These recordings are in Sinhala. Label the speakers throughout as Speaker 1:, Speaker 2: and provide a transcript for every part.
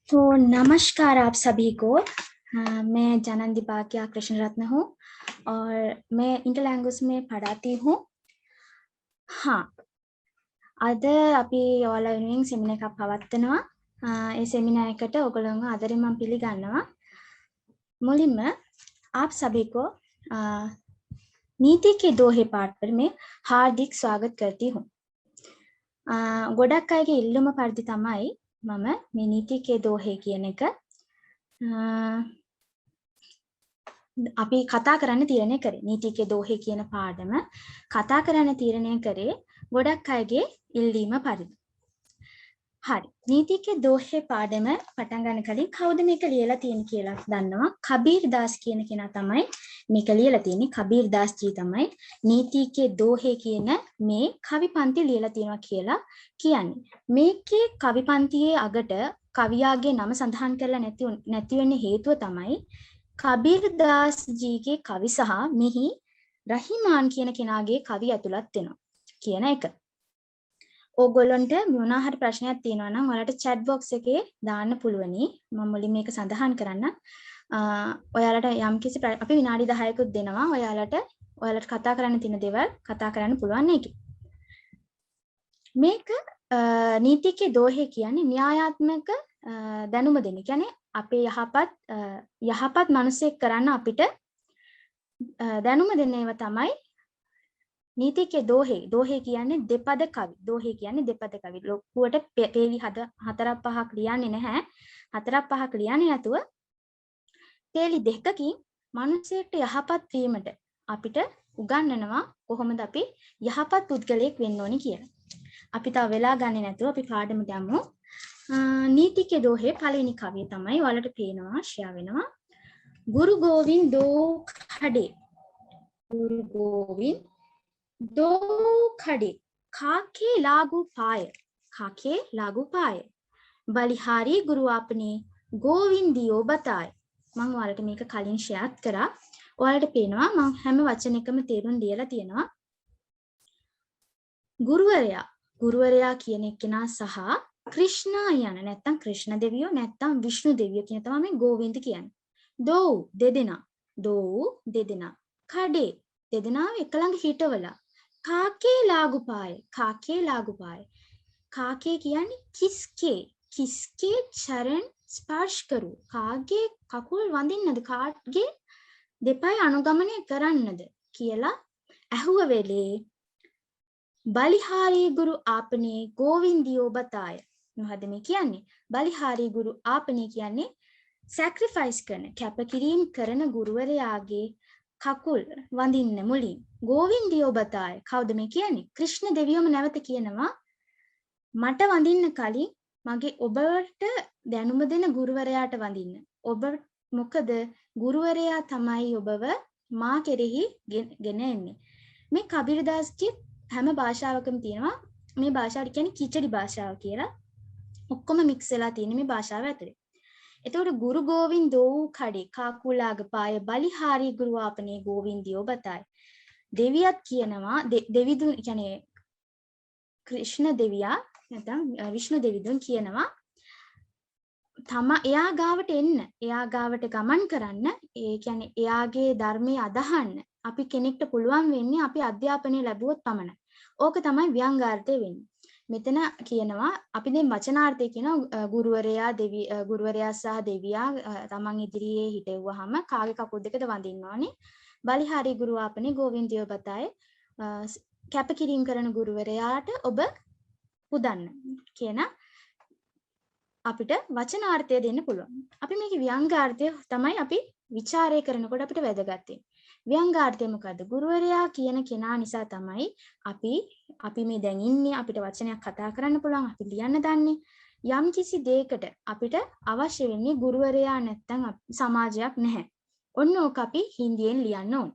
Speaker 1: तो नमस्कार आप सभी को। मैं जानंदी बाकिया कृष्ण रत्न हूँ और मैं इंटर लैंग्वेज में पढ़ाती हूँ। हाँ, අද අපි ඔයාලා වෙනුවෙන් සෙමිනාර් එකක් පවත්වනවා. ඒ සෙමිනාර් එකට ඔයගොල්ලෝව ආදරෙන් මම පිළිගන්නවා. මුලින්ම आप सभी को नीति के दोहे पाठ पर मैं हार्दिक स्वागत करती हूँ. ගොඩක් අයගේ ඉල්ලුම පරිදි තමයි මම මේ නීති के दोहे කියන එක අපි කතා කරන්න තීරණය කරේ. නීතිකේ දෝහේ කියන පාඩම කතා කරන්න තීරණය කරේ ගොඩක් අයගේ ඉල්ලීම පරිදි. හරි. නීතිකේ දෝහේ පාඩම පටන් ගන්න කලින් කවුද මේක ලියලා තියෙන්නේ කියලා දන්නවා? කබීර් දාස් කියන කෙනා තමයි මේක ලියලා තියෙන්නේ. කබීර් දාස් ජී තමයි නීතිකේ දෝහේ කියන මේ කවි පන්ති ලියලා තියෙනවා කියලා කියන්නේ. මේකේ කවි පන්තියේ අගට කවියාගේ නම සඳහන් කරලා නැති වෙන්නේ හේතුව තමයි කබීර් දාස් ජීගේ කවි සහ මෙහි රහිමාන් කියන කෙනාගේ කවි ඇතුළත් වෙනවා කියන එක. ඕගොල්ලන්ට මොනවා හරි ප්‍රශ්නයක් තියෙනවා නම් ඔයාලට chat box එකේ දාන්න පුළුවනි. මම මුලින් මේක සඳහන් කරන්න. ඔයාලට යම්කිසි අපි විනාඩි 10කුත් දෙනවා. ඔයාලට කතා කරන්න තියෙන දේවල් කතා කරන්න පුළුවන් එකේ. මේක නීතිකේ දෝහේ කියන්නේ න්‍යායාත්මක දැනුම දෙන. කියන්නේ අපේ යහපත් මිනිසෙක් කරන්න අපිට දැනුම දෙන ඒවා තමයි නීතිකේ දෝහේ කියන්නේ දෙපද කවි. දෝහේ කියන්නේ දෙපද කවි. ලොකුවට පේලි 4-5ක් ලියන්නේ නැහැ. 4-5ක් ලියන්නේ නැතුව පේලි දෙකකින් මිනිසෙක්ට යහපත් වීමට අපිට උගන්වනවා කොහොමද අපි යහපත් පුද්ගලයෙක් වෙන්න ඕනි කියලා. අපි තව වෙලා ගන්නේ නැතුව අපි පාඩමට යමු. नीतिके दोहे පළවෙනි කවිය තමයි ඔයාලට පේනවා ෂෙයා වෙනවා. गुरु गोविंद दो खड़े, गुरु गोविंद दो खड़े, खाके लागू पाए, बलिहारी गुरु आपने गोविंदियो बताए. මම ඔයාලට මේක කලින් ෂෙයාර් කරා. ඔයාලට පේනවා මම හැම වචනයකම තේරුම් දීලා තියෙනවා. ගුරුවරයා කියන කෙනා සහ ක්‍රිෂ්ණා යන නැත්තම් ක්‍රිෂ්ණ දෙවියෝ නැත්තම් විෂ්ණු දෙවියෝ කියන තමයි මේ ගෝවින්ද කියන්නේ. දෝ දෙදෙනා කඩේ දෙදෙනාව එක ළඟ හිටවලා කාකේ ලාගුපාය කාකේ කියන්නේ කිස්කේ චරණ ස්පර්ශ කරු කාගේ කකුල් වඳින්නද කාගේ දෙපය අනුගමනය කරන්නද කියලා ඇහුව වෙලේ बलिहारी गुरु आपने गोविंदियो बताया. මොකද මේ කියන්නේ? බලිහාරී ගුරු ආපනේ කියන්නේ සැක්‍රිෆයිස් කරන කැපකිරීම කරන ගුරුවරයාගේ කකුල් වඳින්න මුලින් ගෝවින්දියෝ බතාය. කවුද මේ කියන්නේ? ක්‍රිෂ්ණ දෙවියෝම නැවත කියනවා මට වඳින්න කලින් මගේ ඔබට දැනුම දෙන ගුරුවරයාට වඳින්න. ඔබ මොකද ගුරුවරයා තමයි ඔබව මා කෙරෙහි ගෙන එන්නේ. මේ කබීර් දාස්ගේ හැම භාෂාවකම තියෙනවා මේ භාෂාවට කියන්නේ කිචඩි භාෂාව කියලා. ඔක්කොම මික්ස් වෙලා තියෙන මේ භාෂාව ඇතුලේ. එතකොට ගුරු ගෝවින්දෝ කඩේ කාකුලාග පාය බලිහාරී ගුරු ආපනේ ගෝවින්දියෝ බතයි. දෙවියත් කියනවා දෙවිදුන් කියන්නේ ක්‍රිෂ්ණ දෙවියා නැත්නම් විෂ්ණු දෙවිදුන් කියනවා එයා ගාවට එන්න, එයා ගාවට ගමන් කරන්න, ඒ කියන්නේ එයාගේ ධර්මයේ අදහන්න අපි කෙනෙක්ට පුළුවන් වෙන්නේ අපි අධ්‍යාපනය ලැබුවොත් පමණයි. ඕක තමයි ව්‍යංගාර්ථය වෙන්නේ. මෙතන කියනවා අපි දැන් වචනාර්ථය කියනවා ගුරුවරයා සහ දෙවියා තමන් ඉදිරියේ හිටෙව්වහම කාගේ කකුල් දෙකද වඳින්න ඕනේ. බලිහාරී ගුරු ආපනේ ගෝවින්දියෝ බතයි කැපකිරීම කරන ගුරුවරයාට ඔබ පුදන්න කියන අපිට වචනාර්ථය දෙන්න පුළුවන්. අපි මේකේ ව්‍යංගාර්ථය තමයි අපි ਵਿਚාරය කරනකොට අපිට වැදගත් වෙන්නේ. ව්‍යංගාර්ථය මොකද්ද? ගුරුවරයා කියන කෙනා නිසා තමයි අපි මේ දැන් ඉන්නේ අපිට වචනයක් කතා කරන්න පුළුවන් අපි ලියන්න දන්නේ. යම් කිසි දෙයකට අපිට අවශ්‍ය වෙන්නේ ගුරුවරයා නැත්තම් සමාජයක් නැහැ. ඔන්න ඕක අපි හින්දියෙන් ලියන්න ඕන.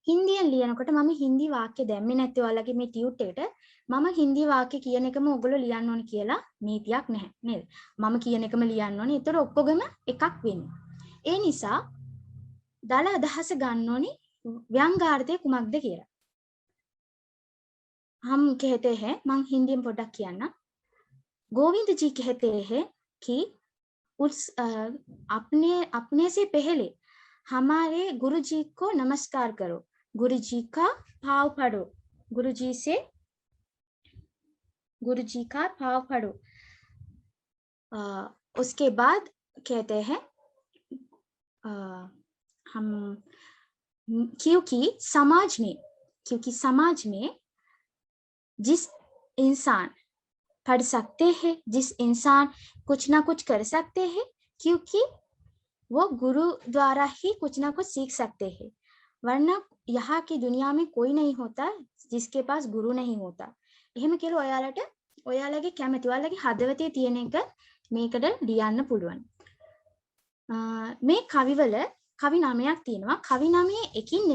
Speaker 1: හින්දියෙන් ලියනකොට මම හින්දි වාක්‍ය දැම්මේ නැත්තේ ඔයාලගේ මේ ටියුට් එකට. මම හින්දි වාක්‍ය කියන එකම ඔයගොල්ලෝ ලියන්න ඕන කියලා නීතියක් නැහැ නේද? මම කියන එකම ලියන්න ඕනේ. ඒතර ඔක්කොගම එකක් වෙන්නේ. ඒ නිසා දල අදහස ගන්න ඕනේ ව්‍යංගාර්ථය කුමක්ද කියලා. हम कहते हैं मैं हिंदी में पढ़ा किया ना गोविंद जी कहते हैं कि अपने से पहले हमारे गुरुजी को नमस्कार करो, गुरुजी का भाव पढ़ो, गुरुजी का भाव पढ़ो। उसके बाद कहते हैं हम क्योंकि समाज में जिस इंसान पढ़ सकते हैं, जिस इंसान कुछ ना कुछ कर सकते हैं, क्योंकि वो गुरु द्वारा ही कुछ ना कुछ सीख सकते हैं, वरना यहाँ की दुनिया में कोई नहीं होता जिसके पास गुरु नहीं होता. එහෙම කියලා ඔයාලගේ කැමති ඔයාලගේ හදවතේ තියෙන එක මේකට ලියන්න පුළුවන්. මේ කවිවල කවි 9ක් තියෙනවා. කවි 9 එකින්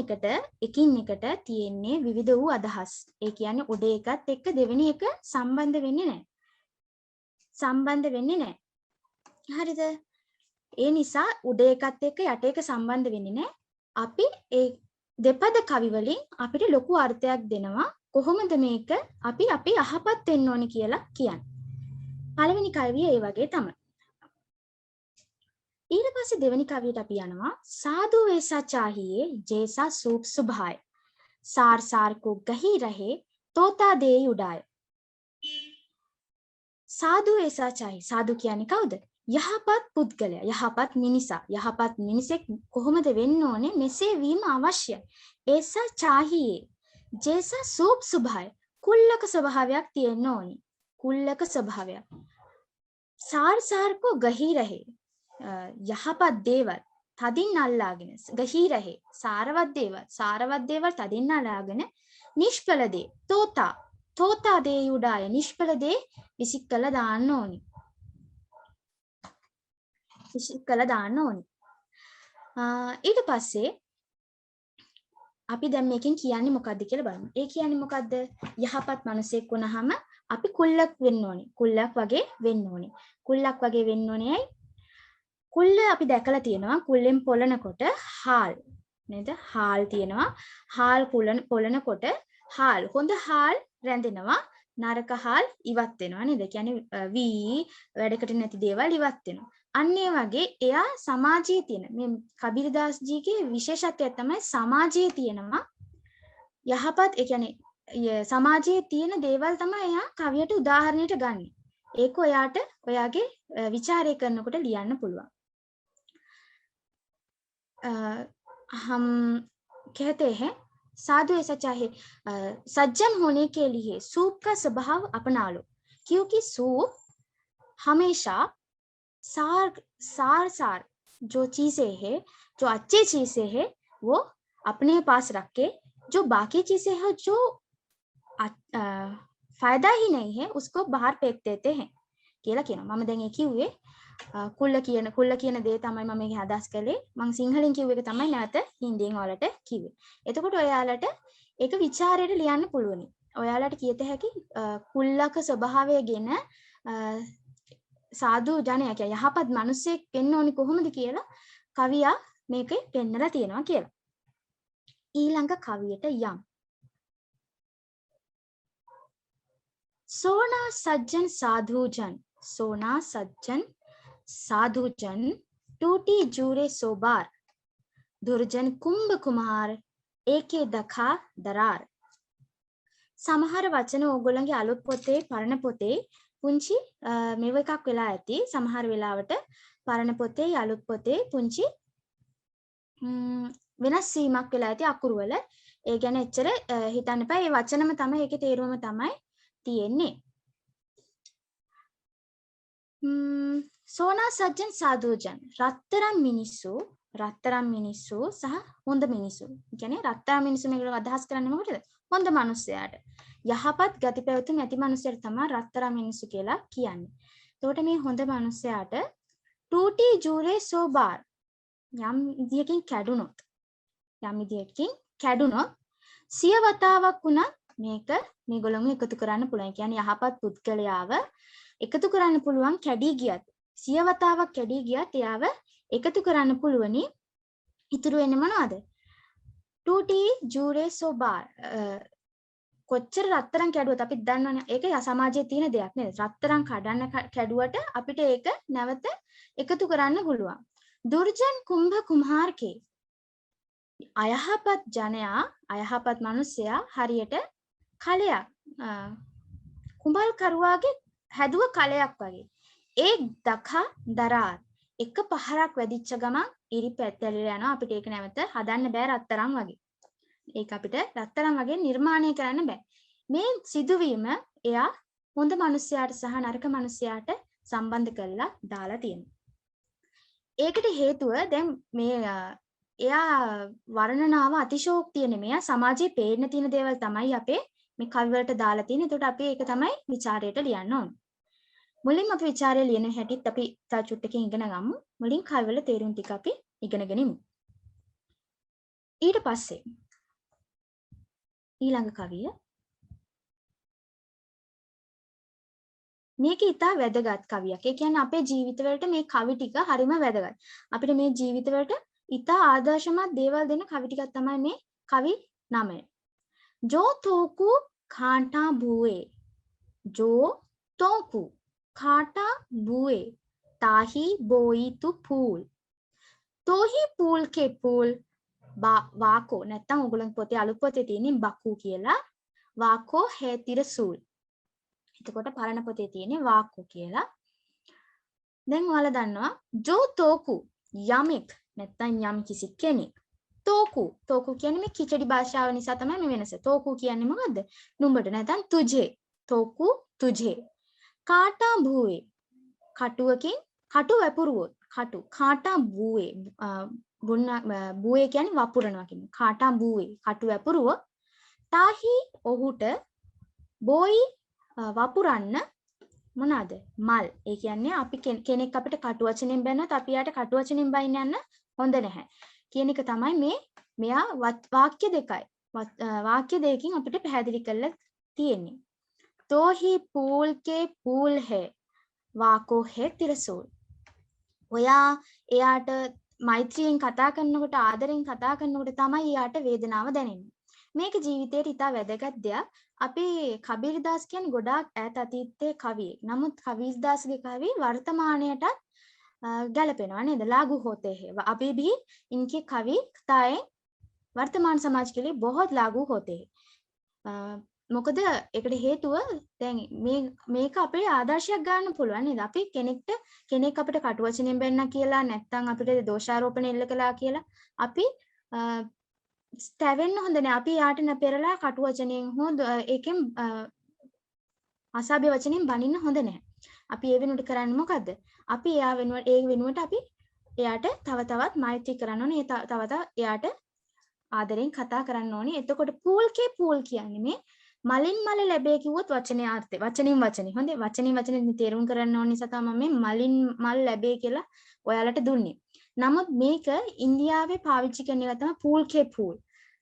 Speaker 1: එකට තියෙන්නේ විවිධ වූ අදහස්. ඒ කියන්නේ උඩ එකත් එක්ක දෙවෙනි එක සම්බන්ධ වෙන්නේ නැහැ. හරිද? ඒ නිසා උඩ එකත් එක්ක යට එක සම්බන්ධ වෙන්නේ නැහැ. අපි ඒ දෙපද කවි වලින් අපිට ලොකු අර්ථයක් දෙනවා. කොහොමද මේක අපි අහපත් වෙන්න ඕනේ කියලා කියන්නේ. පළවෙනි කවිය ඒ වගේ තමයි. ඊට පස්සේ දෙවෙනි කවියට අපි යනවා. साधु ऐसा चाहिए जैसा सूप सुभाए, सार सार को गही रहे तोता दे उड़ाए. साधु ऐसा चाहिए. साधु කියන්නේ කවුද? යහපත් පුද්ගලයා, යහපත් මිනිසා. යහපත් මිනිසෙක් කොහොමද වෙන්න ඕනේ? මෙසේ වීම අවශ්‍යයි. ऐसा चाहिए जैसा सूप सुभाए. කුල්ලක ස්වභාවයක් තියෙන්න ඕනේ. කුල්ලක ස්වභාවයක්. सार सार को गही रहे. යහපත් දේවල් තදින් අල්ලාගෙන ගහී රහේ සාරවත් දේවල් තදින් අල්ලාගෙන නිෂ්ඵල දේ තෝතා දේ උඩාය නිෂ්ඵල දේ විසිකලා දාන්න ඕනි. ඊට පස්සේ අපි දැන් මේකෙන් කියන්නේ මොකද්ද කියලා බලමු. ඒ කියන්නේ මොකද්ද? යහපත් මිනිසෙක් වුණාම අපි කුල්ලක් වෙන්න ඕනි. කුල්ලක් වගේ වෙන්න ඕනේ. කුල්ල අපි දැකලා තියෙනවා. කුල්ලෙන් පොළනකොට හාල් නේද? හාල් තියෙනවා. හාල් පොළනකොට හොඳ හාල් රැඳෙනවා. නරක හාල් ඉවත් වෙනවා නේද? කියන්නේ වී වැඩකට නැති දේවල් ඉවත් වෙනවා. අන්න ඒ වගේ එයා සමාජයේ තියෙන මේ කබීරදාස් ජීගේ විශේෂත්වය තමයි සමාජයේ තියෙනවා යහපත්. ඒ කියන්නේ සමාජයේ තියෙන දේවල් තමයි එයා කවියට උදාහරණයට ගන්න. ඒක ඔයාට ඔයාගේ ਵਿਚාරය කරනකොට ලියන්න පුළුවන්. हम कहते हैं साधु ऐसा चाहे सज्जन होने के लिए सूप का स्वभाव अपना लो, क्योंकि सूप हमेशा सार जो चीजें है, जो अच्छी चीजें है वो अपने पास रख के, जो बाकी चीजें है जो फायदा ही नहीं है उसको बाहर फेंक देते हैं කියලා කියනවා. මම දැන් ඒ කිව්වේ කුල්ල කියන දේ තමයි මම මේක අදහස් කළේ. මම සිංහලෙන් කිව්ව එක තමයි නැවත හින්දියෙන් ඔයාලට කිව්වේ. එතකොට ඔයාලට ඒක ਵਿਚාරයට ලියන්න පුළුවනි. ඔයාලට කියත හැකි කුල්ලක ස්වභාවය ගැන සාදු ජනයා කිය යහපත් මිනිසෙක් වෙන්න ඕනි කොහොමද කියලා කවියා මේකේ පෙන්නලා තියෙනවා කියලා. ඊළඟ කවියට යම්. सोना सज्जन साधुजन टूटी जूरे सो बार, दुर्जन कुंभ कुमार एके दखा दरार. සමහර වචන ඕගොල්ලන්ගේ අලුත් පොතේ පරණ පොතේ පුංචි මේව එකක් වෙලා ඇති. සමහර වෙලාවට පරණ පොතේ අලුත් පොතේ පුංචි වෙනස් වීමක් වෙලා ඇති අකුරු වල. ඒ ගැන එච්චර හිතන්න එපා. ඒ වචනම තමයි ඒකේ තේරුම තමයි තියෙන්නේ. සෝනා සජ්ජන් සාදුජන් රත්තරන් මිනිස්සු සහ හොඳ මිනිස්සු. කියන්නේ රත්තරන් මිනිස්සු මේකට අදහස් කරන්නේ මොකටද? හොඳ මිනිස්සයාට. යහපත් ගති පැවතුම් ඇති මිනිස්සයාට තමයි රත්තරන් මිනිස්සු කියලා කියන්නේ. එතකොට මේ හොඳ මිනිස්සයාට टूटी जूरे सो बार යම් විදියකින් කැඩුනොත් සිය වතාවක් වුණත් මේක මේගොල්ලෝ එකතු කරන්න පුළුවන්. කියන්නේ යහපත් පුද්ගලයාව එකතු කරන්න පුළුවන්. කැඩී ගියත් සිය වතාවක් කැඩී ගියත් එයාව එකතු කරන්න පුළුවනි. ඉතුරු වෙන්නේ මොනවද? टूटी जूरे सो बार. කොච්චර රත්තරන් කැඩුවත් අපිත් දන්නවනේ ඒක සමාජයේ තියෙන දෙයක් නේද? රත්තරන් කැඩුවට අපිට ඒක නැවත එකතු කරන්න පුළුවන්. දුර්ජන් කුම්භ කුමාරකේ අයහපත් ජනයා අයහපත් මිනිසයා හරියට කලයක් කුඹල් කරුවාගේ හැදුව කලයක් වගේ. ඒ දකා දරාත් එක පහරක් වැදිච්ච ගමන් ඉරි පැත්තැලිලා යනවා. අපිට ඒක නැවත හදන්න බෑ රත්තරන් වගේ. ඒක අපිට රත්තරන් වගේ නිර්මාණය කරන්න බෑ. මේ සිදුවීම එයා හොඳ මිනිසයාට සහ නරක මිනිසයාට සම්බන්ධ කරලා දාලා තියෙනවා. ඒකට හේතුව දැන් මේ එයා වර්ණනාව අතිශෝක්තිය නෙමෙයි. සමාජයේ පේන්න තියෙන දේවල් තමයි අපේ මේ කවි වලට දාලා තියෙන්නේ. එතකොට අපි ඒක තමයි ਵਿਚාරයට ලියන්න ඕනේ. මුලින්ම අපි ਵਿਚාරය ලියන හැටිත් අපි තව චුට්ටකින් ඉගෙන ගමු. මුලින් කවි වල තේරුම් ටික අපි ඉගෙනගෙන ඉමු. ඊට පස්සේ ඊළඟ කවිය මේක ඉතා වැදගත් කවියක්. ඒ කියන්නේ අපේ ජීවිතවලට මේ කවි ටික හරිම වැදගත්. අපිට මේ ජීවිතවලට ඉතා ආදර්ශමත් දේවල් දෙන කවි ටිකක් තමයි මේ කවි නමය. जो तोकू खाटा बुए जो तोकू खाटा बुए ताही बोई तू फूल तो ही फूल के फूल वाको නැත්තම් ඔයගොල්ලන් පොතේ අලුත් පොතේ තියෙන බකු කියලා වාකෝ හේ තිරසූල්. එතකොට පරණ පොතේ තියෙන වාකෝ කියලා. දැන් ඔයාලා දන්නවා जो तोकू යමෙක් නැත්තම් යම් කිසි කෙනෙක්. තෝකු කියන්නේ මේ කිචඩි භාෂාව නිසා තමයි මේ වෙනස. තෝකු කියන්නේ මොකද්ද? නුඹට නැත්නම් තුජේ. තෝකු තුජේ. කාටා භූවේ. කටුවකින් කටු වැපුරුවොත්. කටු. කාටා භූවේ. භූවේ කියන්නේ වපුරනවා කියන්නේ. කාටා භූවේ. කටු වැපුරුවොත් තාහි ඔහුට බොයි වපුරන්න මොනවාද? මල්. ඒ කියන්නේ අපි කෙනෙක් අපිට කටු වචනෙන් බැන්නොත් අපි යාට කටු වචනෙන් බයින්න යන්න හොඳ නැහැ. කියන එක තමයි මෙයා වාක්‍ය දෙකයි. වාක්‍ය දෙකකින් අපිට පැහැදිලි කරලා තියෙන්නේ. तो ही फूल के फूल है वाको है तिरसोल. ඔයා එයාට මෛත්‍රියෙන් කතා කරනකොට ආදරෙන් කතා කරනකොට තමයි එයාට වේදනාව දැනෙන්නේ. මේක ජීවිතේට ඉතා වැදගත් දෙයක්. අපි කබීරදාස් කියන්නේ ගොඩාක් ඈත අතීතයේ කවියෙක්. නමුත් කබීරදාස්ගේ කවි වර්තමානයටත් गलपेना नहीं लागू होते हैं. अभी भी इनके कवि कथाएं वर्तमान समाज के लिए बहुत लागू होते हैं. මොකද ඒකට හේතුව දැන් මේක අපේ ආදර්ශයක් ගන්න පුළුවන් නේද? අපි කෙනෙක් අපිට කටු වචනෙන් බැන්න කියලා නැත්නම් අපිට දෝෂාරෝපණ එල්ල කළා කියලා අපි ස්ටැවෙන්න හොඳ නැහැ. අපි යාට නැපෙරලා කටු වචනෙන් හෝ ඒකෙන් අසභ්‍ය වචනෙන් බනින්න හොඳ නැහැ. අපි ඒ වෙනුවට කරන්නේ මොකද්ද? අපි ඒ වෙනුවට අපි එයාට තව තවත් මෛත්‍රී කරන්න ඕනේ. තව තවත් එයාට ආදරෙන් කතා කරන්න ඕනේ. එතකොට පූල්කේ පූල් කියන්නේ මේ මලින් මල ලැබේ කිව්වොත් වචනේ ආර්ථය. වචනින් වචනේ. හොඳේ වචනින් වචනේ තේරුම් කරන්න ඕන නිසා තමයි මේ මලින් මල් ලැබේ කියලා ඔයාලට දුන්නේ. නමුත් මේක ඉන්දියාවේ පාවිච්චි කරන එක තමයි පූල්කේ පූල්.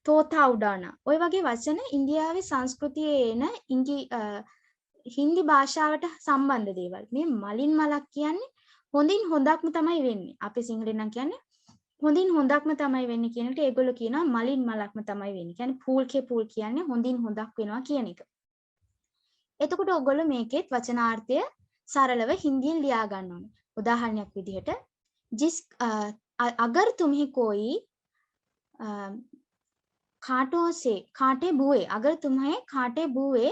Speaker 1: තෝතා උඩානා. ওই වගේ වචන ඉන්දියාවේ සංස්කෘතියේ එන හින්දි භාෂාවට සම්බන්ධ දේවල්. මේ මලින් මලක් කියන්නේ හොඳින් හොඳක්ම තමයි වෙන්නේ. අපි සිංහලෙන් නම් කියන්නේ හොඳින් හොඳක්ම තමයි වෙන්නේ කියන එකට ඒගොල්ලෝ කියනවා මලින් මලක්ම තමයි වෙන්නේ. කියන්නේ පූල්කේ පූල් කියන්නේ හොඳින් හොඳක් වෙනවා කියන එක. එතකොට ඔයගොල්ලෝ මේකෙත් වචනාර්ථය සරලව හින්දියෙන් ලියා ගන්න ඕනේ. උදාහරණයක් විදිහට जिस अगर तुम्हें कोई कांटों से कांटे बुए अगर तुम्हें कांटे बुए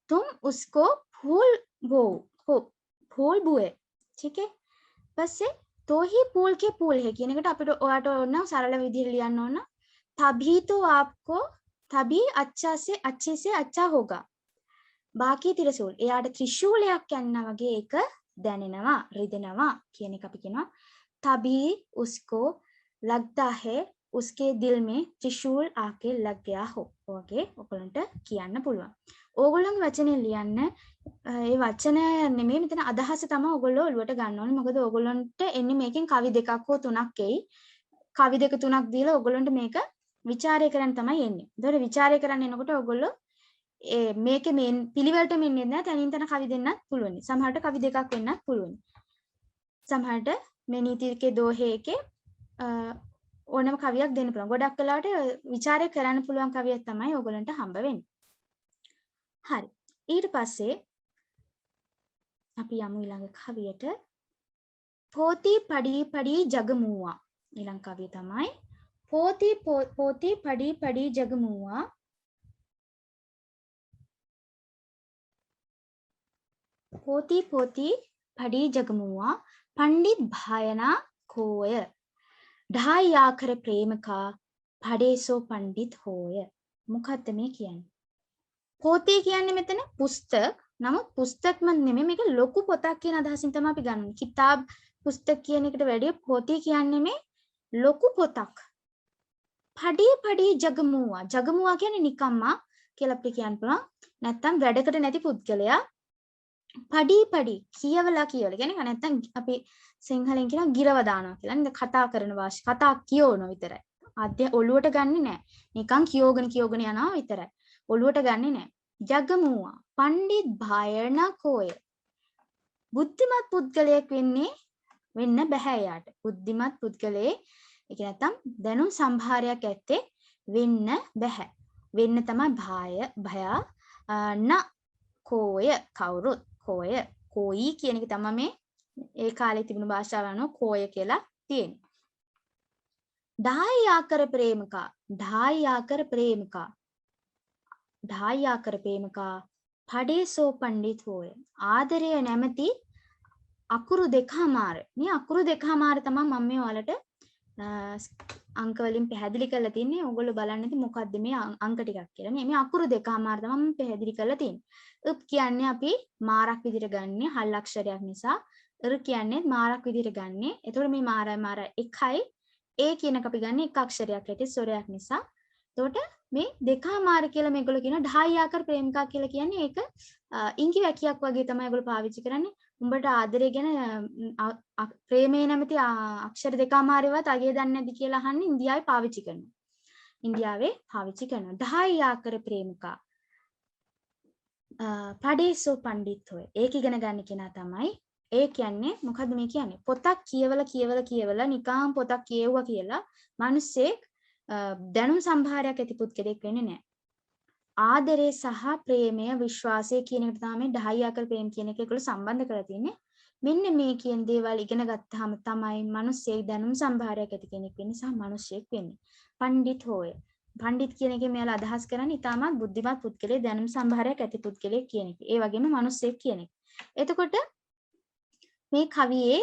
Speaker 1: तुम उसको फूल बुए ठीक है. बस तो ही फूल के फूल है කියන එකට අපිට ඔයාට ඕන සරල විදිහට ලියන්න ඕන. तभी तो आपको तभी अच्छे से अच्छा होगा. बाकी त्रिशूल එයාට ත්‍රිශූලයක් යනවා වගේ එක දැනෙනවා රිදෙනවා කියන එක අපි කියනවා. तभी उसको लगता है उसके दिल में त्रिशूल आके लग गया हो. ඔගේ ඔයගලන්ට කියන්න පුළුවන්. ඕගොල්ලන්ගේ වචනේ ලියන්න ඒ වචන නෙමෙයි මෙතන අදහස තමයි ඕගොල්ලෝ ඔළුවට ගන්න ඕනේ. මොකද ඕගොල්ලන්ට එන්නේ මේකෙන් කවි දෙකක් හෝ තුනක් එයි. කවි දෙක තුනක් දීලා ඕගොල්ලන්ට මේක ਵਿਚාරය කරන්න තමයි එන්නේ. ඒතකොට ਵਿਚාරය කරන්න එනකොට ඕගොල්ලෝ මේකේ මේ පිළිවෙලට මෙන්නේ නැහැ. තනින් තන කවි දෙන්නත් පුළුවන්. සමහරට කවි දෙකක් වෙන්නත් පුළුවන්. සමහරට මේ නීතිකේ දෝහේකේ ඕනම කවියක් දෙන්න පුළුවන්. ගොඩක් වෙලාවට ਵਿਚාරය කරන්න පුළුවන් කවියක් තමයි ඕගොල්ලන්ට හම්බ වෙන්නේ. හරි. ඊට පස්සේ අපි යමු ඊළඟ කවියට. පෝති පඩි පඩි ජගමුවා. ඊළඟ කවිය තමයි පෝති පඩි පඩි ජගමුවා. පෝති පඩි ජගමුවා පණ්ඩිත් භායනා කෝය. ढाई आखर प्रेम का පඩේසෝ පණ්ඩිත් හෝය. මොකද්ද මේ කියන්නේ? පොතේ කියන්නේ මෙතන පුස්තක. නමුත් පුස්තකම නෙමෙයි මේක ලොකු පොතක් කියන අදහසින් තමයි අපි ගන්නේ. කිතාබ් පුස්තක කියන එකට වැඩිය පොතේ කියන්නේ මේ ලොකු පොතක්. පඩි ජගමුවා. ජගමුවා කියන්නේ නිකම්ම කියලා අපිට කියන්න පුළුවන්. නැත්තම් වැඩකට නැති පුද්ගලයා පඩි කියවලා කියන්නේ නැත්තම් අපි සිංහලෙන් කියනවා ගිරව දානවා කියලා. නේද? කතා කරන වාෂ කතා කියවන විතරයි. අධ්‍ය ඔළුවට ගන්නෙ නැහැ. නිකන් කියෝගෙන යනවා විතරයි. ඔළුවට ගන්නෙ නැහැ. ජගමුවා පණ්ඩිත් භායනකෝය. බුද්ධිමත් පුද්ගලයෙක් වෙන්න බෑ යාට. බුද්ධිමත් පුද්ගලයෙක් ඒක නැත්තම් දැනුම් සම්භාරයක් ඇත්තේ වෙන්න බෑ. වෙන්න තමයි භය න කෝය කවුරුත් කෝය කෝයි කියන එක තමයි මේ ඒ කාලේ තිබුණු භාෂාව අනුව කෝය කියලා තියෙන්නේ. ढाई आकर පඩේසෝ පණ්ඩිත් හෝය. ආදරය නැමැති අකුරු දෙකමාර. මේ අකුරු දෙකමාර තමයි මම මේ ඔයාලට අංක වලින් පැහැදිලි කරලා තින්නේ. ඕගොල්ලෝ බලන්න ඉතින් මොකද්ද මේ අංක ටිකක් කියලා. මේ අකුරු දෙකමාර තමයි මම පැහැදිලි කරලා තින්නේ. උප් කියන්නේ අපි මාරක් විදිහට ගන්නෙ හල් අක්ෂරයක් නිසා. ර කියන්නේ මාරක් විදිහට ගන්නෙ. එතකොට මේ මාර එකයි ඒ කියනක අපි ගන්න එක අක්ෂරයක් ඇටි ස්වරයක් නිසා. එතකොට මේ දෙකමාර කියලා මේගොල්ලෝ කියන ढाई आकर ප්‍රේමිකා කියලා කියන්නේ ඒක ඉංගි වැකියක් වගේ තමයි ඒගොල්ලෝ පාවිච්චි කරන්නේ. උඹට ආදරය ගැන ප්‍රේමේ නැමැති අක්ෂර දෙකමාරේවත් අගේ දන්නේ නැද්ද කියලා අහන්නේ ඉන්දියාවේ පාවිච්චි කරනවා. ढाई आकर ප්‍රේමිකා පඩේසෝ පණ්ඩිත් හොය. ඒක ඉගෙන ගන්න කෙනා තමයි. ඒ කියන්නේ මොකද්ද මේ කියන්නේ? පොතක් කියවලා නිකම් පොතක් කියෙව්වා කියලා මිනිස්සෙක් දැනුම් සම්භාරයක් ඇති පුද්ගලෙක් වෙන්නේ නැහැ. ආදරේ සහ ප්‍රේමය විශ්වාසය කියන එකට තමයි ढाई आकर ප්‍රේම කියන එක ඒගොල්ලෝ සම්බන්ධ කරලා තියෙන්නේ. මෙන්න මේ කියන දේවල් ඉගෙන ගත්තාම තමයි මිනිස්සෙක් දැනුම් සම්භාරයක් ඇති කෙනෙක් වෙන්නේ සහ මිනිස්සෙක් වෙන්නේ. පණ්ඩිත් හොය. පණ්ඩිත් කියන එකේ මෙයාලා අදහස් කරන්නේ ඊටමත් බුද්ධිමත් පුද්ගලයෙක් දැනුම් සම්භාරයක් ඇති පුද්ගලයෙක් කියන එක. ඒ වගේම මිනිස්සෙක් කියන එක. එතකොට මේ කවියේ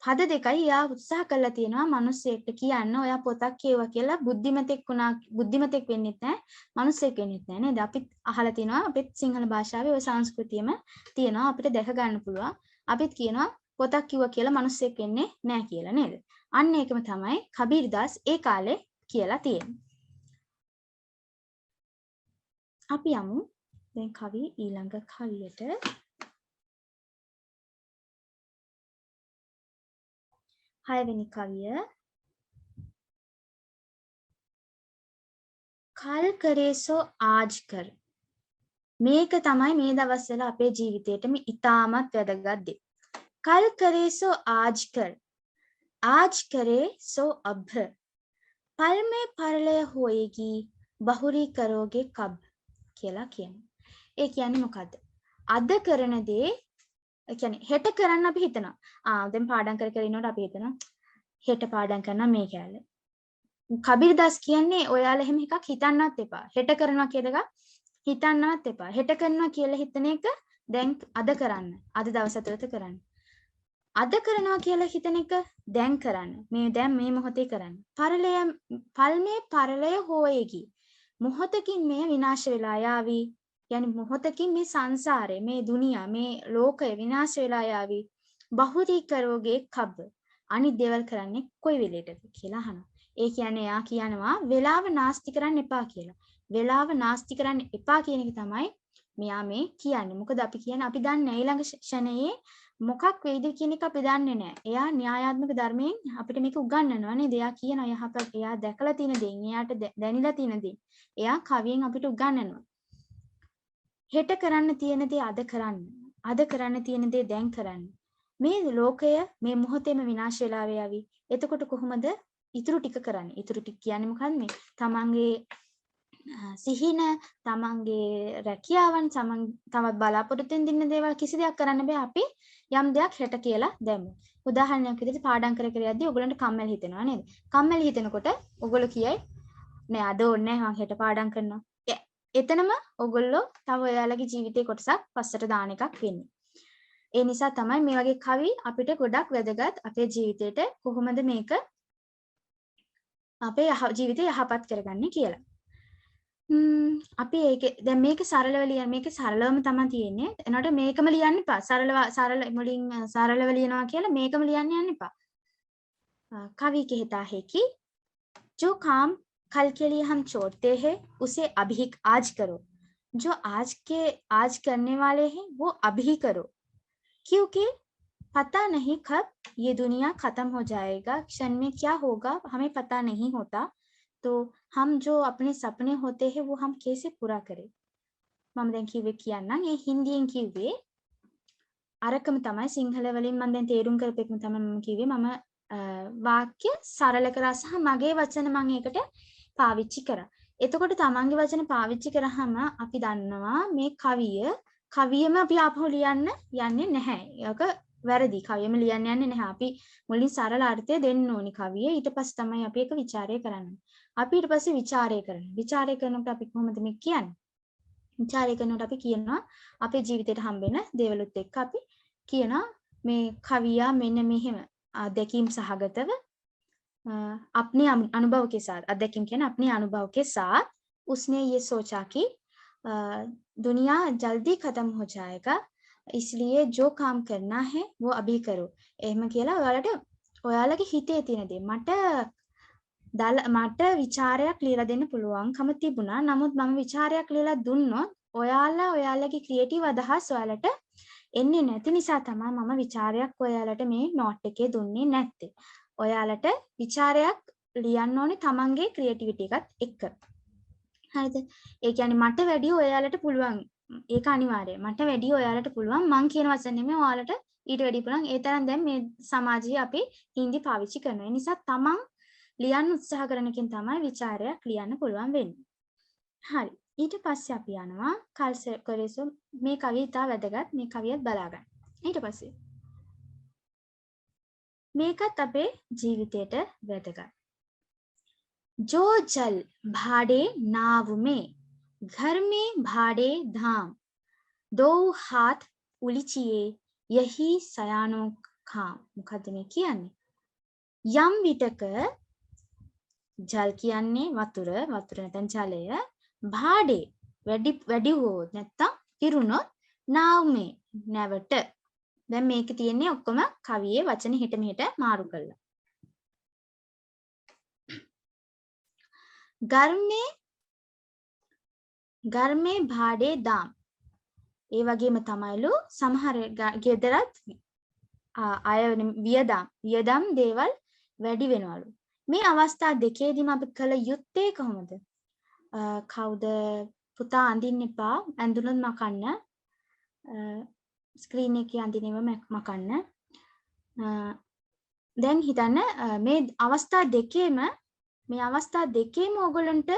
Speaker 1: පද දෙකයි යා උත්සාහ කරලා තියෙනවා මිනිස්සෙක්ට කියන්න ඔයා පොතක් කියවුවා කියලා බුද්ධිමතෙක් වෙන්නෙත් නැහැ මිනිස්සෙක් වෙන්නෙත් නැහැ නේද? අපිත් අහලා තිනවා අපිත් සිංහල භාෂාවේ ওই සංස්කෘතියම තියෙනවා අපිට දැක ගන්න පුළුවන්. අපිත් කියනවා පොතක් කිව්වා කියලා මිනිස්සෙක් වෙන්නේ නැහැ කියලා නේද? අන්න ඒකම තමයි කබීර්දාස් ඒ කාලේ කියලා තියෙන්නේ. අපි යමු දැන් කවි ඊළඟ කවියට. හයවෙනි කවිය කල් කරේසෝ ආජ් කර. මේක තමයි මේ දවස්වල අපේ ජීවිතේටම ඉතාමත් වැදගත් දේ. කල් කරේසෝ ආජ් කර. ආජ් කරේ සෝ අබ්. පල් මේ පරලය හොයේගි බහුරී කරෝගේ කබ් කියලා කියනවා. ඒ කියන්නේ මොකද්ද? අද කරන දේ කියන්නේ හෙට කරන්න අපි හිතනවා. දැන් පාඩම් කර ඉන්නකොට අපි හිතනවා හෙට පාඩම් කරනවා මේ කැලේ. කබීර්දාස් කියන්නේ ඔයාලා එහෙම එකක් හිතන්නවත් එපා. හෙට කරනවා කියලා එකක් හිතන්නවත් එපා. හෙට කරනවා කියලා හිතන එක දැන් අද කරන්න. අද දවස් ඇතුළත කරන්න. අද කරනවා කියලා හිතන එක දැන් කරන්න. දැන් මේ මොහොතේ කරන්න. පල්මේ පරලය හොයේගි. මොහොතකින් මේ විනාශ වෙලා යාවි. يعني මොහොතකින් මේ සංසාරේ මේ දුනියා මේ ලෝකය විනාශ වෙලා යාවි. බහුරී කරෝගේ කබ්. අනිත් දේවල් කරන්නේ කොයි වෙලේටද කියලා අහනවා. ඒ කියන්නේ යා කියනවා වෙලාව නාස්ති කරන්න එපා කියලා. වෙලාව නාස්ති කරන්න එපා කියන එක තමයි මෙයා මේ කියන්නේ. මොකද අපි කියන්නේ අපි දන්නේ ඊළඟ ක්ෂණයේ මොකක් වෙයිද කියන එක අපි දන්නේ නැහැ. එයා න්‍යායාත්මක ධර්මයෙන් අපිට මේක උගන්වනවා නේද? එයා කියනවා යහපත් එයා දැකලා තියෙන දේ, එයාට දැනিলা තියෙන දේ. එයා කවියෙන් අපිට උගන්වනවා. හෙට කරන්න තියෙන දේ අද කරන්න. අද කරන්න තියෙන දේ දැන් කරන්න. මේ ලෝකය මේ මොහොතේම විනාශ වෙලා යාවි. එතකොට කොහොමද ඉතුරු ටික කරන්නේ? ඉතුරු ටික කියන්නේ මොකක්ද මේ? තමන්ගේ සිහින, තමන්ගේ රැකියාවන්, තවත් බලාපොරොත්තු වෙන දේවල් කිසි දෙයක් කරන්න බෑ. අපි යම් දෙයක් හෙට කියලා දැම්මු. උදාහරණයක් විදිහට පාඩම් කර කර යද්දී ඔයගලන්ට කම්මැලි හිතෙනවා නේද? කම්මැලි හිතෙනකොට ඔයගොල්ලෝ කියයි නෑ අද ඕනේ නෑ මම හෙට පාඩම් කරනවා. එතනම ඔයගොල්ලෝ තව ඔයාලගේ ජීවිතේ කොටසක් පස්සට දාන එකක් වෙන්නේ. ඒ නිසා තමයි මේ වගේ කවි අපිට ගොඩක් වැදගත් අපේ ජීවිතේට කොහොමද මේක අපේ ජීවිතය යහපත් කරගන්නේ කියලා. අපි ඒක දැන් මේක සරලව ලියන්න මේක සරලවම තමයි තියෙන්නේ. එනකොට මේකම ලියන්න එපා. සරල මුලින් සරලව ලියනවා කියලා මේකම ලියන්න යන්න එපා. कवि कहता है कि जो काम कल के लिए हम छोड़ते हैं उसे अभी आज करो. जो आज करने वाले हैं वो अभी करो. क्योंकि पता नहीं कब ये दुनिया खत्म हो जाएगा. क्षण में क्या होगा हमें पता नहीं होता. तो हम जो अपने सपने होते हैं वो हम कैसे पूरा करें. මම දැන් කිව්වේ කියන්නම්. ඒ හින්දියෙන් කිව්වේ අරකම තමයි සිංහල වලින් මම දැන් තේරුම් කරපෙකම තමයි මම කිව්වේ. මම වාක්‍ය සරල කරා සහ මගේ වචන මම ඒකට පාවිච්චි කරා. එතකොට තමන්ගේ වචන පාවිච්චි කරාම අපි දන්නවා මේ කවියම අපි ආපහු ලියන්න යන්නේ නැහැ. ඒක වැරදි. කවියම ලියන්න යන්නේ නැහැ. අපි මුලින් සරල අර්ථය දෙන්න ඕනි කවිය. ඊට පස්සේ තමයි අපි ඒක ਵਿਚාරය කරන්නේ. අපි ඊට පස්සේ ਵਿਚාරය කරනවා. ਵਿਚාරය කරනකොට අපි කොහොමද මේ කියන්නේ? ਵਿਚාරය කරනකොට අපි කියනවා අපේ ජීවිතේට හම්බෙන දේවලුත් එක්ක අපි කියනවා මේ කවියා මෙන්න මෙහෙම अध्यक्म सहागतव अपने अनुभव के साथ अध्यक्म के ना अपने अनुभव के साथ उसने ये सोचा कि दुनिया जल्दी खत्म हो जाएगा इसलिए जो काम करना है वो अभी करो. එහෙම කියලා ඔයාලගේ හිතේ තියෙන දේ මට ਵਿਚාරයක් ලියලා දෙන්න පුළුවන්කම තිබුණා. නමුත් මම ਵਿਚාරයක් ලියලා දුන්නොත් ඔයාලගේ ක්‍රියේටිව් අදහස් ඔයාලට එන්නේ නැති නිසා තමයි මම ਵਿਚාරයක් ඔයාලට මේ නෝට් එකේ දුන්නේ නැත්තේ. ඔයාලට ਵਿਚාරයක් ලියන්න ඕනේ තමන්ගේ ක්‍රියේටිවිටි එකත් එක්ක. හරිද? ඒ කියන්නේ මට වැඩි ඔයාලට පුළුවන්. ඒක අනිවාර්යයි. මට වැඩි ඔයාලට පුළුවන්. මං කියන වචන නෙමෙයි ඔයාලට ඊට වැඩි පුළුවන්. ඒ තරම් දැන් මේ සමාජයේ අපි හින්දි පාවිච්චි කරනවා. ඒ නිසා තමන් ලියන්න උත්සාහ කරන කෙන තමයි ਵਿਚාරයක් ලියන්න පුළුවන් වෙන්නේ. හරි. ඊට පස්සේ අපි යනවා කල්සරේසෝ මේ කවිය ඉතා වැදගත්. මේ කවියත් බලා ගන්න. ඊට පස්සේ මේකත් අපේ ජීවිතයට වැදගත්. जो जल भाड़े नाव में घर में भाड़े धाम दो हाथ उलिचिए यही सयानो खाम. මොකද්ද මේ කියන්නේ? යම් විටක ජල් කියන්නේ වතුර නැත්නම් ජලය භාඩේ වැඩි හොත් නැත්තම් පිරුණොත් නාවුමේ නැවට. දැන් මේක තියෙන්නේ ඔක්කොම කවියේ වචන හිට මෙහෙට මාරු කරලා. ගර්මේ භාඩේ දාම්. ඒ වගේම තමයිලු සමහර ගෙදරත් අය වියදම් දේවල් වැඩි වෙනවලු. මේ අවස්ථා දෙකේදීම අපි කළ යුත්තේ කොහොමද? කවුද පුතා අඳින්න එපා ඇඳුනොත් මකන්න ස්ක්‍රීන් එකේ අඳිනව මකන්න. දැන් හිතන්න මේ අවස්ථා දෙකේම ඕගොල්ලන්ට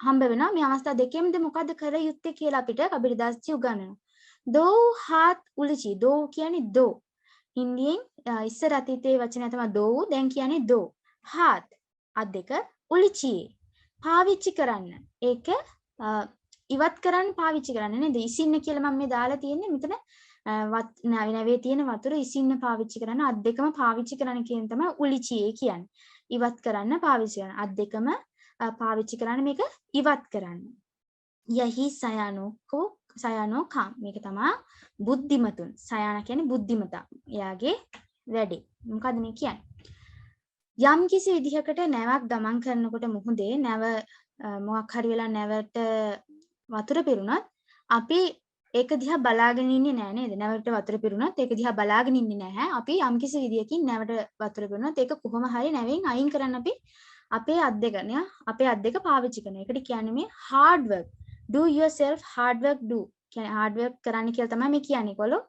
Speaker 1: හම්බ වෙනවා. මේ අවස්ථා දෙකේමද මොකද්ද කර යුත්තේ කියලා අපිට කබිරදාස්චි උගන්වනවා. දෝ හාත් උලිචි. දෝ කියන්නේ දෝ. හින්දියෙන් ඉස්සර අතීතයේ වචනය තමයි දෝ. දැන් කියන්නේ දෝ. හාත් අත් දෙක උලිචි. පාවිච්චි කරන්න. ඒක ඉවත් කරන්න පාවිච්චි කරන්න නේද? ඉසින්න කියලා මම මේ දාලා තියෙන්නේ මෙතන නැවේ තියෙන වතුර ඉසින්න පාවිච්චි කරන්න අත් දෙකම පාවිච්චි කරන්න කියන තමයි උලිචියේ කියන්නේ. ඉවත් කරන්න පාවිච්චි කරන්න. අත් දෙකම පාවිච්චි කරන්න මේක ඉවත් කරන්න. යහි සයනෝ කාම්. මේක තමයි බුද්ධිමතුන්. සයන කියන්නේ බුද්ධිමතා. එයාගේ වැඩේ. මොකද්ද මේ කියන්නේ? යම් කිසි විදිහකට නැවක් ගමන් කරනකොට මුහුදේ නැව මොකක් හරි වෙලා නැවට වතුර පිරුණොත් අපි ඒක දිහා බලාගෙන ඉන්නේ නැහැ නේද? නැවට වතුර පිරුණොත් ඒක දිහා බලාගෙන ඉන්නේ නැහැ. අපි යම් කිසි විදියකින් නැවට වතුර පිරුණොත් ඒක කොහොම හරි නැවෙන් අයින් කරන්න අපි අපේ අත් දෙක පාවිච්චි කරනවා. ඒකට කියන්නේ මේ hard work. Do yourself hard work do. කියන්නේ hard work කරන්න කියලා තමයි මේ කියන්නේ. කොළෝ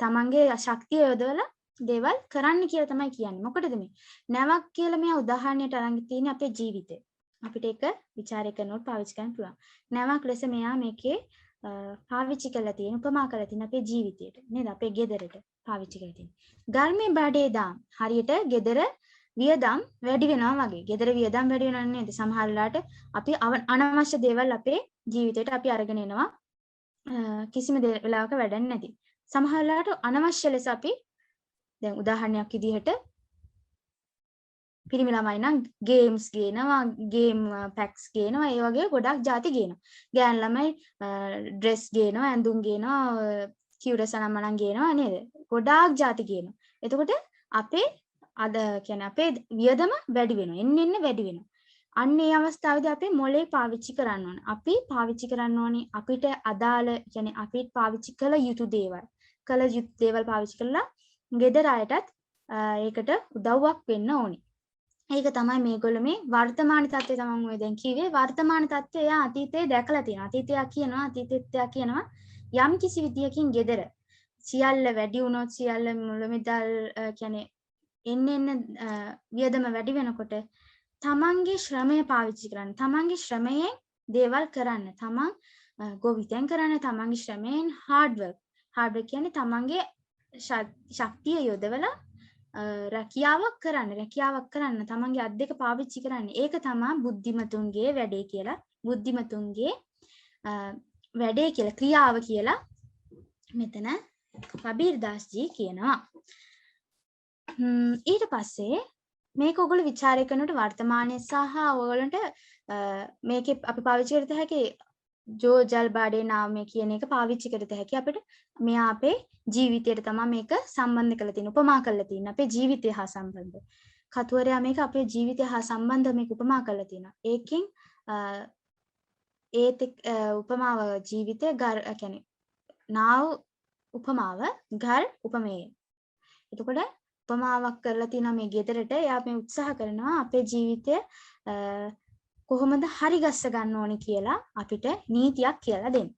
Speaker 1: තමන්ගේ ශක්තිය යොදවලා දේවල් කරන්න කියලා තමයි කියන්නේ. මොකටද මේ? නැවක් කියලා මෙයා උදාහරණයට අරන් තියෙන්නේ අපේ ජීවිතේ. අපිට ඒක ਵਿਚාරය කරනකොට පාවිච්චි කරන්න පුළුවන්. නැවක් ලෙස මෙයා මේකේ පාවිච්චි කරලා තියෙන උපමා කරලා තියෙන අපේ ජීවිතයට නේද අපේ ගෙදරට පාවිච්චි කරලා තියෙන. ධර්මයේ බඩේ දාම් හරියට ගෙදර වියදම් වැඩි වෙනවා වගේ. ගෙදර වියදම් වැඩි වෙනවා නේද? සමහර වෙලාවට අපි අනවශ්‍ය දේවල් අපේ ජීවිතයට අපි අරගෙන එනවා. කිසිම වෙලාවක වැඩක් නැති. සමහර වෙලාවට අනවශ්‍ය ලෙස අපි දැන් උදාහරණයක් විදිහට පිරිමි ළමයි නම් ගේම්ස් ගේනවා, ගේම් පැක්ස් ගේනවා, ඒ වගේ ගොඩක් ಜಾති ගේනවා. ගෑන් ළමයි ඩ්‍රෙස් ගේනවා, ඇඳුම් ගේනවා, කියුරස් අනම්මනම් ගේනවා නේද? ගොඩාක් ಜಾති ගේනවා. එතකොට අපේ අද කියන්නේ අපේ වියදම වැඩි වෙනවා. එන්න වැඩි වෙනවා. අන්න ඒ අවස්ථාවේදී අපි මොලේ පාවිච්චි කරන්න ඕන. අපි පාවිච්චි කරන්න ඕනේ අපිට අදාළ කියන්නේ අපිට පාවිච්චි කළ යුතු දේවල්. කළ යුතු දේවල් පාවිච්චි කරලා ගෙදර අයටත් ඒකට උදව්වක් වෙන්න ඕනේ. ඒක තමයි මේගොල්ලෝ මේ වර්තමාන තත්ත්වය තමයි ඔය දැන් කිව්වේ වර්තමාන තත්ත්වය එයා අතීතේ දැකලා තියෙනවා. අතීතයක් කියනවා යම් කිසි විදියකින් gedara සියල්ල වැඩි වුණොත් සියල්ල මුලමිදල් කියන්නේ එන්න වියදම වැඩි වෙනකොට තමන්ගේ ශ්‍රමය පාවිච්චි කරන්න. තමන්ගේ ශ්‍රමයෙන් දේවල් කරන්න. තමන් ගොවිතැන් කරන්න. තමන්ගේ ශ්‍රමයෙන් hard work කියන්නේ තමන්ගේ ශක්තිය යොදවලා රැකියාවක් කරන්න තමන්ගේ අත් දෙක පාවිච්චි කරන්න. ඒක තමයි බුද්ධිමතුන්ගේ වැඩේ කියලා. බුද්ධිමතුන්ගේ වැඩේ කියලා ක්‍රියාව කියලා මෙතන කබීර් දාස්ජී කියනවා. ඊට පස්සේ මේක ඔයගොල්ලෝ ਵਿਚාරය කරනකොට වර්තමානයේ සහ ඔයගොල්ලන්ට මේකේ අපි පාවිච්චි කරත හැකි ජෝ ජල් බාඩේ නාමය කියන එක පාවිච්චි කරත හැකි අපිට මෙයා අපේ ජීවිතයට තමයි මේක සම්බන්ධ කරලා තියෙන උපමා කරලා තියෙන අපේ ජීවිතය හා සම්බන්ධ. කතුවරයා මේක අපේ ජීවිතය හා සම්බන්ධ මේක උපමා කරලා තියෙනවා. ඒකෙන් ඒත් උපමාව ජීවිතය ගර් කියන්නේ නාව උපමාව ගර් උපමේය. එතකොට උපමාවක් කරලා තියෙනවා මේ ගෙදරට. එයා මේ උත්සාහ කරනවා අපේ ජීවිතය කොහොමද හරි ගස්ස ගන්න ඕනේ කියලා අපිට නීතියක් කියලා දෙන්න.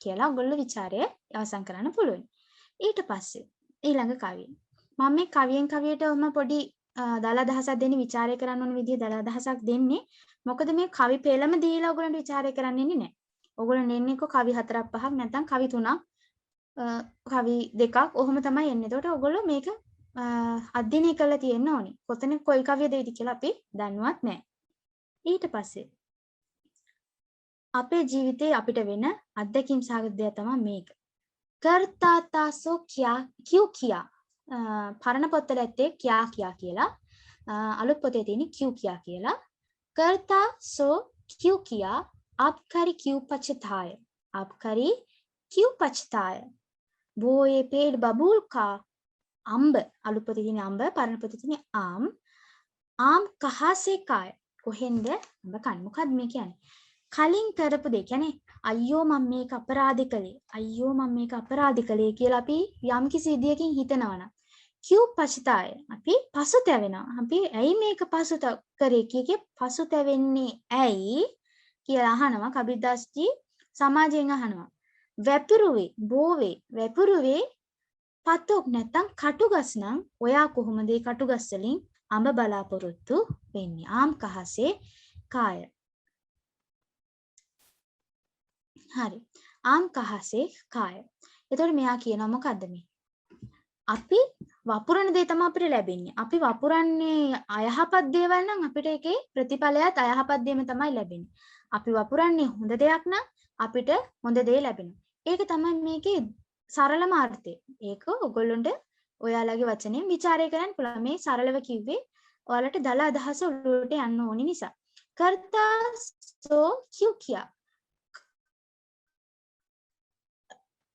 Speaker 1: කියලා ඔයගොල්ලෝ ਵਿਚාරය අවසන් කරන්න පුළුවන්. ඊට පස්සේ ඊළඟ කවිය. මම මේ කවියෙන් කවියට පොඩි දල අදහසක් දෙන්නේ ਵਿਚාරය කරන්න ඕන විදිය දල අදහසක් දෙන්නේ. මොකද මේ කවි පෙළම දීලා ඔයගොල්ලන්ට ਵਿਚාරය කරන්න ඉන්නේ නැහැ. ඔයගොල්ලෝ එන්නේ කවි 4ක් 5ක් නැත්නම් කවි 3ක් කවි 2ක් ඔහොම තමයි එන්නේ. එතකොට ඔයගොල්ලෝ මේක අධ්‍යයනය කරලා තියෙන්න ඕනේ. කොතන කොයි කවිය දෙයිද කියලා අපි දන්නවත් නැහැ. ඊට පස්සේ අපේ ජීවිතේ අපිට වෙන අත්දැකීම් සහගත දෙයක් තමයි මේක. කර්තාතාසෝ කියු කියා. පරණ පොත්වල ඇත්තේ කියා කියලා. අලුත් පොතේ තියෙන්නේ කියා කියලා. කර්තාසෝ කියා आपकारी क्यों पछताए आपकारी क्यों पछताए वो ये पेड़ बबूल का अम्ब අලුත් පොතේ තියෙන අම්බ පරණ පොතේ තියෙන आम कहाँ से खाए කොහෙන්ද අම්බ කන්නේ මොකද්ද මේ කියන්නේ කලින් කරපු දෙය කියන්නේ අයියෝ මම මේක අපරාධ කළේ කියලා අපි යම් කිසි විදියකින් හිතනවනම් क्यों पछताए අපි පසුතැවෙනවා අපි ඇයි මේක කරේ කියේ පසුතැවෙන්නේ ඇයි කියලා අහනවා කබීර්දාස්ජී සමාජයෙන් අහනවා වැපුරුවේ පතොක් නැත්තම් කටුගස් නම් ඔයා කොහොමද ඒ කටුගස් වලින් අඹ බලාපොරොත්තු වෙන්නේ ආම් කහසේ කාය හරි ආම් කහසේ කාය එතකොට මෙයා කියනවා මොකද්ද මේ අපි වපුරන දේ තමයි අපිට ලැබෙන්නේ අපි වපුරන්නේ අයහපත් දේවල් නම් අපිට ඒකේ ප්‍රතිඵලයත් අයහපත් දෙයම තමයි ලැබෙන්නේ අපි වපුරන්නේ හොඳ දෙයක් නම් අපිට හොඳ දේ ලැබෙනවා. ඒක තමයි මේකේ සරලම අර්ථය. ඒක ඔයගොල්ලන්ට ඔයාලගේ වචනෙන් ਵਿਚාරය කරන්න පුළුවන්. මේ සරලව කිව්වේ ඔයාලට දල අදහස උඩට යන්න ඕනි නිසා. कर्ता सो क्यों किया?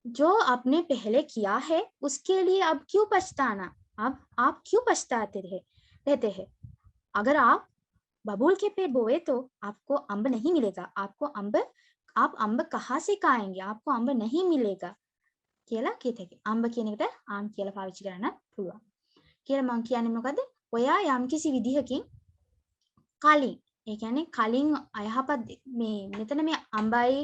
Speaker 1: जो आपने पहले किया है उसके लिए अब क्यों पछताना? अब आप क्यों पछताते रहते हैं? अगर आप बबूल के पेड़ बोए तो आपको अम्ब नहीं मिलेगा आप अम्ब कहाँ से खाएंगे आपको अम्ब नहीं मिलेगा කියලා කියතේ අම්බ කියන එකට ආන් කියලා පාවිච්චි කරන්න පුළුවන් කියලා මම කියන්නේ මොකද ඔයා යම්කිසි විදිහකින් කලින් ඒ කියන්නේ කලින් අයහපත් මේ මෙතන මේ අම්බයි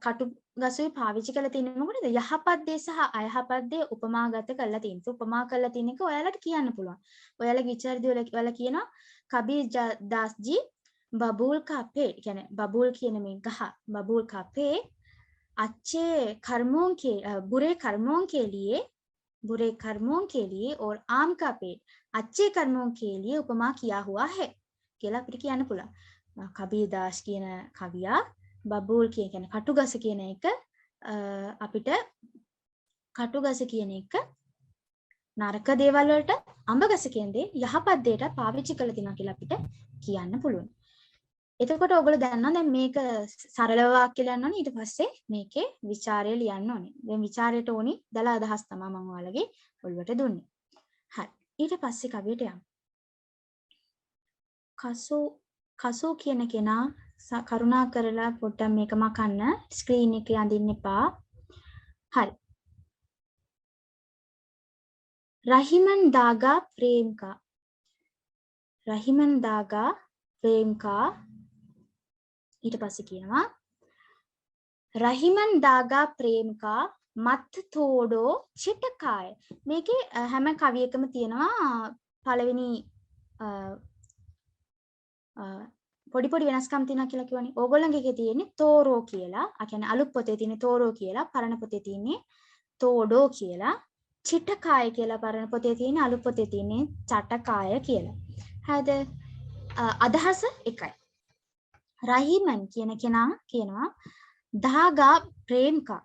Speaker 1: කටු ගසුයි පාවිච්චි කරලා තියෙන්නේ මොකද යහපත් දේ සහ අයහපත් දේ උපමාගත කරලා තියෙනවා උපමා කරලා තියෙන එක ඔයාලට කියන්න පුළුවන් ඔයාලගේ විචාරදී ඔයාලා කියනවා कबीर दास जी बबूल का पेड़ यानी बबूल की में गहा बबूल का पेड़ अच्छे कर्मों के बुरे कर्मों के लिए और आम का पेड़ अच्छे कर्मों के लिए उपमा किया हुआ है කියලා අපිට කියන්න පුළුවන්. කබීරදාස් කියන කවියා බබූල් කියන කටුගස කියන එක අපිට කටුගස කියන එක නරක දේවල් වලට අඹගස කියන දේ යහපත් දෙයට පාවිච්චි කළ තිනවා කියලා අපිට කියන්න පුළුවන්. එතකොට ඔයගොල්ලෝ දන්නවා දැන් මේක සරල වාක්‍ය ලියන්න ඕනේ ඊට පස්සේ මේකේ ਵਿਚාරය ලියන්න ඕනේ. දැන් ਵਿਚාරයට ඕනි දල අදහස් තමයි මම ඔයාලගේ ඔළුවට දුන්නේ. හරි. ඊට පස්සේ කවියට යමු. කසෝ කියන කෙනා කරුණා කරලා පොඩ්ඩක් මේක මකන්න ස්ක්‍රීන් එකේ අඳින්න එපා. හරි. रहीमन दागा प्रेम का ඊට පස්සේ කියනවා रहीमन दागा प्रेम का मत तोड़ो चिटकाय මේකේ හැම කවියකම තියෙනවා පළවෙනි පොඩි පොඩි වෙනස්කම් තියෙනවා කියලා කියවනේ. ඕගොල්ලන්ගේ එකේ තියෙන්නේ තෝරෝ කියලා. ඒ කියන්නේ අලුත් පොතේ තියෙන්නේ තෝරෝ කියලා, පරණ පොතේ තියෙන්නේ තෝඩෝ කියලා. චිටකාය කියලා පරණ පොතේ තියෙන්නේ, අලුත් පොතේ තියෙන්නේ චටකාය කියලා. හරිද? අදහස එකයි. රහිමන් කියන කෙනා කියනවා දාගා ප්‍රේම්කා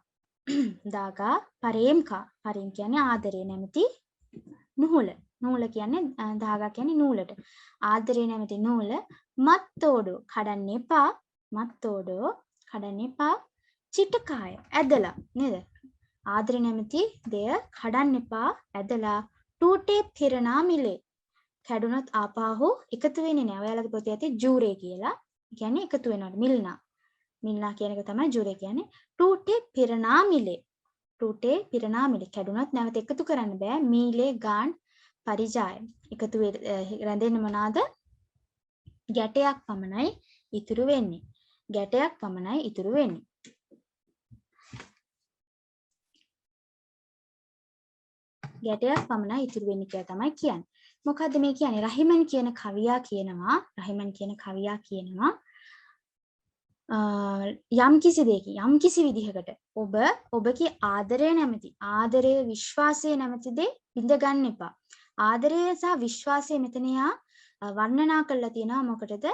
Speaker 1: දාගා පරේම්කා පරේම් කියන්නේ ආදරේ නැමැති නූල කියන්නේ දාගා කියන්නේ නූලට ආදරේ නැමැති නූල මත්තෝඩෝ කඩන්න එපා චිටකාය ඇදලා නේද ආදරේ නැමැති දෙය කඩන්න එපා ඇදලා ටූටේ පිරනා මිලේ කැඩුනත් ආපාහු එකතු වෙන්නේ නැහැ. ඔයාලගේ පොතේ ඇති ජූරේ කියලා. කියන්නේ එකතු වෙනවට මිල්නා කියන එක තමයි ජූරේ කියන්නේ. ටූටේ පිරනා මිලේ කැඩුනත් නැවත එකතු කරන්න බෑ. මීලේ ගාන් පරිජාය එකතු රැඳෙන්න මොනවාද? ගැටයක් පමණයි ඉතුරු වෙන්නේ. කියලා තමයි කියන්නේ. මොකද්ද මේ කියන්නේ? රහිමන් කියන කවියා කියනවා යම් කිසි විදිහකට ඔබගේ ආදරය විශ්වාසය නැමැති දේ බිඳ ගන්න එපා. ආදරය සහ විශ්වාසය මෙතන වර්ණනා කරලා තියෙනවා මොකටද?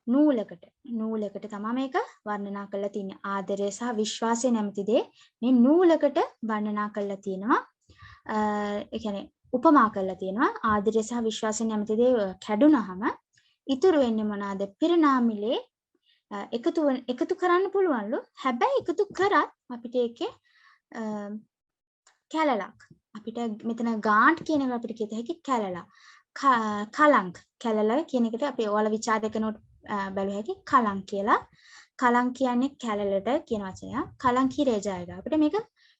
Speaker 1: නූලකට තමයි මේක වර්ණනා කරලා තියෙන්නේ. ආදරය සහ විශ්වාසය නැමැති දේ මේ නූලකට වර්ණනා කරලා තියෙනවා. ඒ කියන්නේ උපමා කරලා තියෙනවා. ආදරය සහ විශ්වාසය නැමැති දේ කැඩුනහම ඉතුරු වෙන්නේ මොනවාද? පිරනාමිලේ එකතු කරන්න පුළුවන්ලු. හැබැයි එකතු කරත් අපිට ඒකේ කැලලක් අපිට මෙතන ගාන්ට් කියන එක අපිට කියත හැකි කැලලක්. කැලල කියන එකට අපි ඔයාලා විචාර කරනකොට බැලුව හැකි කලං කියලා. කලං කියන්නේ කැලලට කියන වචනය. කලං කිරේ ජයග. අපිට මේක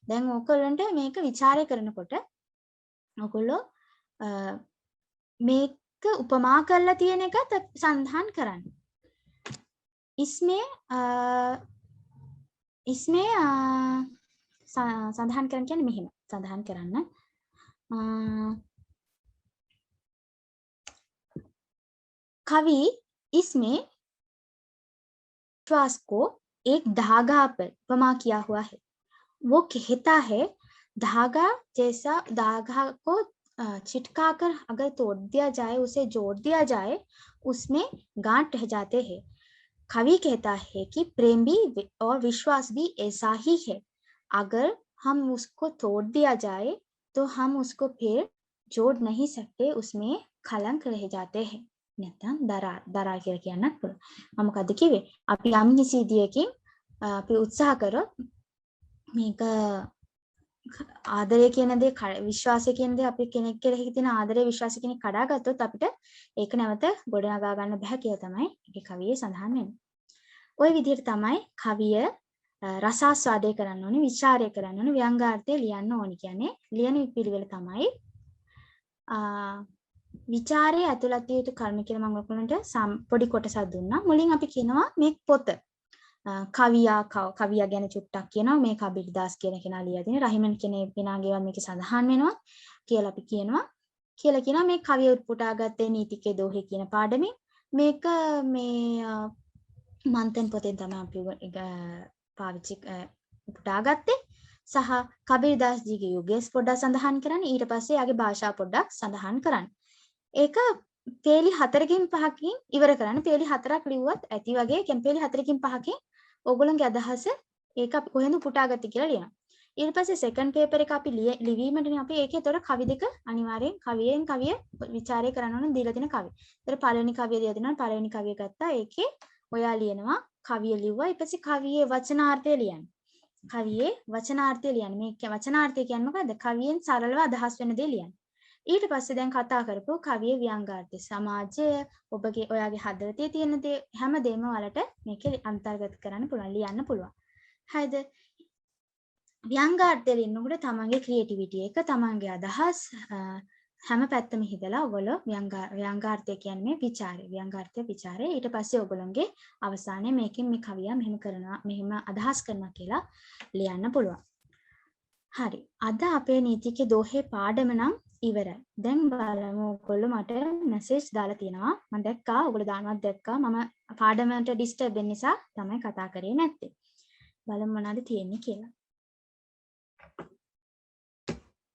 Speaker 1: දැන් ඔයගොල්ලන්ට මේක විචාරය කරනකොට ඔයගොල්ලෝ මේක උපමා කරලා තියෙන එකත් සඳහන් කරන්න. इसमें සඳහන් කරන්න කියන්නේ මෙහෙම සඳහන් කරන්න कवि इसमें विश्वास को एक धागा पर उपमा किया हुआ है. वो कहता है धागा को चिटका कर अगर तोड़ दिया जाए, उसे जोड़ दिया जाए, उसमें गांठ रह जाते हैं. कवि कहता है कि प्रेम भी और विश्वास भी ऐसा ही है. अगर हम उसको तोड़ दिया जाए तो हम उसको फिर जोड़ नहीं सकते, उसमें खलंक रह जाते हैं. නැත්නම් දරා කියලා කියන්නත් පුළුවන්. මම මොකද්ද කිව්වේ? අපි යම් කිසි විදියකින් අපි උත්සාහ කරොත් මේක ආදරය කියන දේ විශ්වාසය කියන දේ අපි කෙනෙක් කෙරෙහි තියෙන ආදරය විශ්වාසය කෙනෙක් කඩාගත්තොත් අපිට ඒක නැවත ගොඩනගා ගන්න බෑ කියලා තමයි ඒකේ කවියේ සඳහන් වෙන්නේ. ওই විදිහට තමයි කවිය රසාස්වාදය කරන්න ඕනේ, විචාරය කරන්න ඕනේ, ව්‍යංගාර්ථය ලියන්න ඕනේ. කියන්නේ ලියන පිළිවෙල තමයි විචාරයේ ඇතුළත් විය යුතු කර්ම කියලා මම ඔයගොල්ලන්ට පොඩි කොටසක් දුන්නා. මුලින් අපි කියනවා මේ පොත කවියා ගැන චුට්ටක් කියනවා. මේ කබීරදාස් කියන කෙනා ලියලා තියෙන රහිමන් කියන කෙනාගේවත් මේකේ සඳහන් වෙනවා කියලා අපි කියනවා. මේ කවිය උත්පුටාගත්තේ නීතිකේ දෝහේ කියන පාඩමෙන්. මේක මේ මන්තන් පොතෙන් තමයි අපි පාවිච්චි උපුටා ගත්තේ සහ කබීරදාස්ජීගේ යුගය පොඩ්ඩක් සඳහන් කරන්න ඊට පස්සේ යාගේ භාෂාව පොඩ්ඩක් සඳහන් කරන්න. ඒක පේලි 4කින් 5කින් ඉවර කරන්න. පේලි 4ක් ලිව්වත් ඇති වගේ. කියන්නේ පේලි 4කින් 5කින් ඕගොල්ලන්ගේ අදහස ඒක අපි කොහෙන්ද උපුටාගත්තේ කියලා ලියනවා. ඊට පස්සේ සෙකන්ඩ් පේපර් එක අපි ලිවීමටනේ අපි ඒකේ තොර කවි දෙක අනිවාර්යෙන් කවියෙන් කවිය ਵਿਚාරය කරන්න ඕන දීලා තියෙන කවි. ඒතර පළවෙනි කවිය දීලා තියෙනවා. පළවෙනි කවිය ගත්තා. ඒකේ ඔයා ලියනවා කවිය ලිව්වා. ඊට පස්සේ කවියේ වචනාර්ථය ලියන්න. කවියේ වචනාර්ථය ලියන්න. මේ වචනාර්ථය කියන්නේ මොකද්ද? කවියෙන් සරලව අදහස් වෙන දේ ලියන්න. ඊට පස්සේ දැන් කතා කරපුව කවියේ ව්‍යංගාර්ථය. සමාජය, ඔබගේ ඔයාගේ හදවතේ තියෙන දේ හැමදේම වලට මේකේ අන්තර්ගත කරන්න පුළුවන්, ලියන්න පුළුවන්. හරිද? ව්‍යංගාර්ථය ලියනකොට තමන්ගේ ක්‍රියේටිවිටි එක, තමන්ගේ අදහස් හැම පැත්තම හිතලා ඔයගොල්ලෝ ව්‍යංගාර්ථය කියන්නේ මේ ਵਿਚාරය. ව්‍යංගාර්ථය ਵਿਚාරය. ඊට පස්සේ ඔයගොල්ලන්ගේ අවසානයේ මේකෙන් මේ කවියා මෙහෙම කරනවා, මෙහෙම අදහස් කරනවා කියලා ලියන්න පුළුවන්. හරි. අද අපේ නීතිකේ දෝහේ පාඩම නම් ඉවරයි. දැන් බලමු ඔයගොල්ලෝ මට මැසේජ් දාලා තියෙනවා. මම දැක්කා ඔයගොල්ලෝ දානවත් දැක්කා. මම පාඩමට ඩිස්ටර්බ් වෙන නිසා තමයි කතා කරේ නැත්තේ. බලමු මොනවද තියෙන්නේ කියලා.